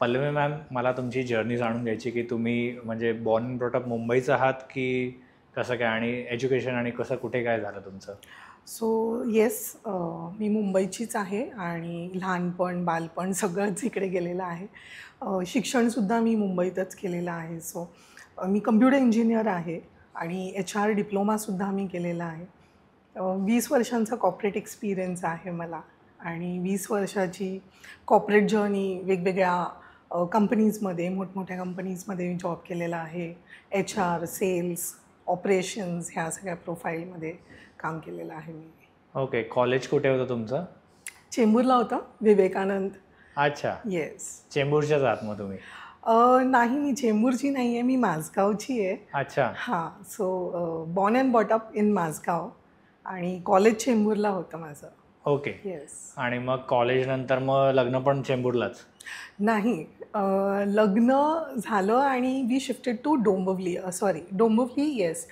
Pallavi ma'am, मला तुमची journey जाणून घ्यायची की तुम्ही म्हणजे बॉर्न अँड ब्रॉट अप मुंबईच आहात की कसं काय, आणि एज्युकेशन आणि कसं कुठे काय झालं तुमचं? सो येस, मी मुंबईचीच आहे आणि लहानपण बालपण सगळंच इकडे गेलेलं आहे. शिक्षणसुद्धा मी मुंबईतच केलेलं आहे. सो मी कम्प्युटर इंजिनियर आहे आणि HR डिप्लोमासुद्धा मी केलेला आहे. 20 वर्षांचा कॉर्पोरेट एक्सपिरियन्स आहे मला आणि 20 वर्षाची कॉर्पोरेट जर्नी वेगवेगळ्या कंपनीजमध्ये, मोठमोठ्या कंपनीजमध्ये मी जॉब केलेला आहे. HR, सेल्स, ऑपरेशन्स ह्या सगळ्या प्रोफाईलमध्ये काम केलेलं आहे मी. ओके, कॉलेज कुठे होतं तुमचं? चेंबूरला होतं, विवेकानंद. अच्छा, येस. चेंबूरच्याच आहात मग तुम्ही? नाही, मी चेंबूरची नाही आहे, मी माझगावची आहे. अच्छा. हां, so born and brought up in Mazagaon आणि कॉलेज चेंबूरला होतं माझं. ओके. येस. आणि मग कॉलेज नंतर मग लग्न पण चेंबूरलाच? नाही, लग्न झालं आणि we shifted to Dombivli. Dombivli. Yes,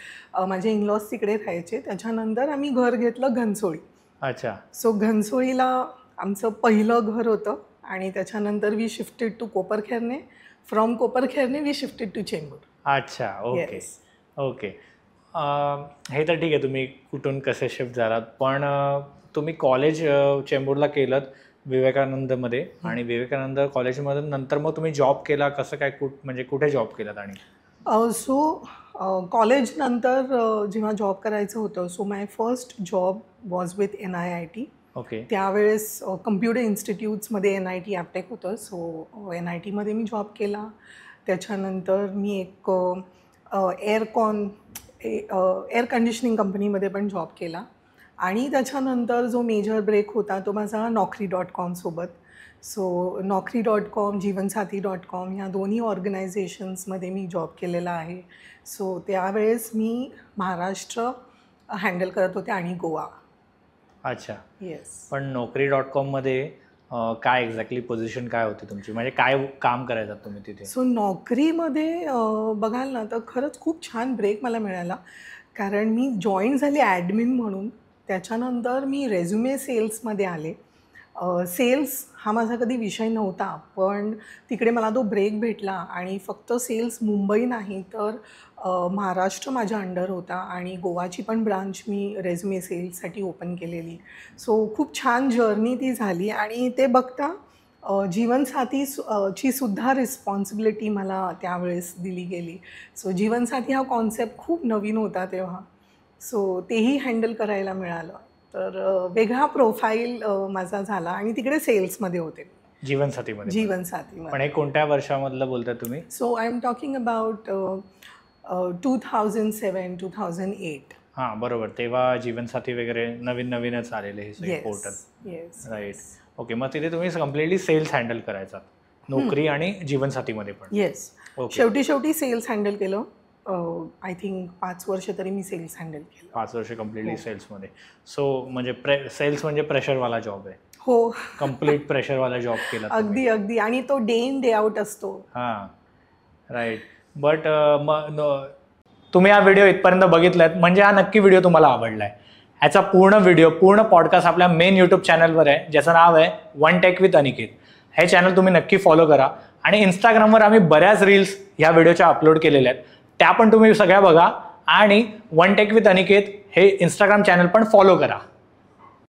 माझे इनलॉज तिकडे राहायचे. त्याच्यानंतर आम्ही घर घेतलं घनसोळी. अच्छा. सो घनसोळीला आमचं पहिलं घर होतं आणि त्याच्यानंतर we shifted to Koparkhairane. From Koparkhairane we shifted to Chembur. अच्छा. ओके. ओके. हे तर ठीक आहे, तुम्ही कुठून कसे शिफ्ट झालात, पण तुम्ही कॉलेज चेंबूरला केलं विवेकानंदमध्ये, आणि विवेकानंद कॉलेजमध्ये नंतर मग तुम्ही जॉब केला कसं काय, म्हणजे कुठे जॉब केलात? आणि सो कॉलेज नंतर जेव्हा जॉब करायचं होतं, so my first job was with NIIT. Okay. त्यावेळेस कम्प्युटर इन्स्टिट्यूट्समध्ये NIT ॲपटेक होतं. सो NITमध्ये मी जॉब केला. त्याच्यानंतर मी एक एअर कंडिशनिंग कंपनीमध्ये पण जॉब केला आणि त्याच्यानंतर जो मेजर ब्रेक होता तो माझा Naukri.com सोबत. सो Naukri.com, जीवनसाथी.com ह्या दोन्ही ऑर्गनायझेशन्समध्ये मी जॉब केलेला आहे. सो त्यावेळेस मी महाराष्ट्र हँडल करत होते आणि गोवा. अच्छा. येस. पण Naukri.comमध्ये काय एक्झॅक्टली पोझिशन काय होती तुमची, म्हणजे काय काम करायचं तुम्ही तिथे? सो नोकरीमध्ये बघाल ना तर खरंच खूप छान ब्रेक मला मिळाला, कारण मी जॉईन झाले ॲडमिन म्हणून. त्याच्यानंतर मी रेझ्युमे सेल्समध्ये आले. सेल्स हा माझा कधी विषय नव्हता, पण तिकडे मला तो ब्रेक भेटला आणि फक्त सेल्स मुंबई नाही तर महाराष्ट्र माझ्या अंडर होता आणि गोवाची पण ब्रांच मी रेझ्युमे सेल्ससाठी ओपन केलेली. सो खूप छान जर्नी ती झाली आणि ते बघता जीवनसाथी ची सुद्धा रिस्पॉन्सिबिलिटी मला त्यावेळेस दिली गेली. सो जीवनसाथी हा कॉन्सेप्ट खूप नवीन होता तेव्हा. सो तेही हँडल करायला मिळालं. तर वेगळा प्रोफाईल माझा झाला आणि तिकडे सेल्समध्ये होते. जीवनसाथीमध्ये? पण हे कोणत्या वर्षामधलं बोलता तुम्ही? So I am talking about 2007-2008. हां, बरोबर. तेव्हा जीवनसाथी वगैरे नवीनच आलेले हे सगळे पोर्टल. येस. राईट. ओके. मग तिथे तुम्ही कम्प्लिटली सेल्स हँडल करायचा, नोकरी आणि जीवनसाथीमध्ये पण? येस. शेवटी सेल्स हँडल केलं. आय थिंक 5 वर्ष तरी मी सेल्स हँडल केलं. 5 वर्ष कम्प्लिटली सेल्समध्ये. सो म्हणजे सेल्स म्हणजे प्रेशरवाला जॉब आहे? हो, कम्प्लीट प्रेशरवाला जॉब केला? अगदी. आणि तो डे इन डे आउट असतो. हां, राईट. बट तुम्ही हा व्हिडिओ इथपर्यंत बघितलात म्हणजे हा नक्की व्हिडिओ तुम्हाला आवडला आहे. ह्याचा पूर्ण पॉडकास्ट आपल्या मेन यूट्यूब चॅनलवर आहे, ज्याचं नाव आहे वन टेक विथ अनिकेत. हे चॅनल तुम्ही नक्की फॉलो करा. आणि इंस्टाग्रामवर आम्ही बऱ्याच रील्स ह्या व्हिडिओच्या अपलोड केलेल्या आहेत, त्या पण तुम्ही सगळ्या बघा. आणि वन टेक विथ अनिकेत हे इंस्टाग्राम चॅनल पण फॉलो करा.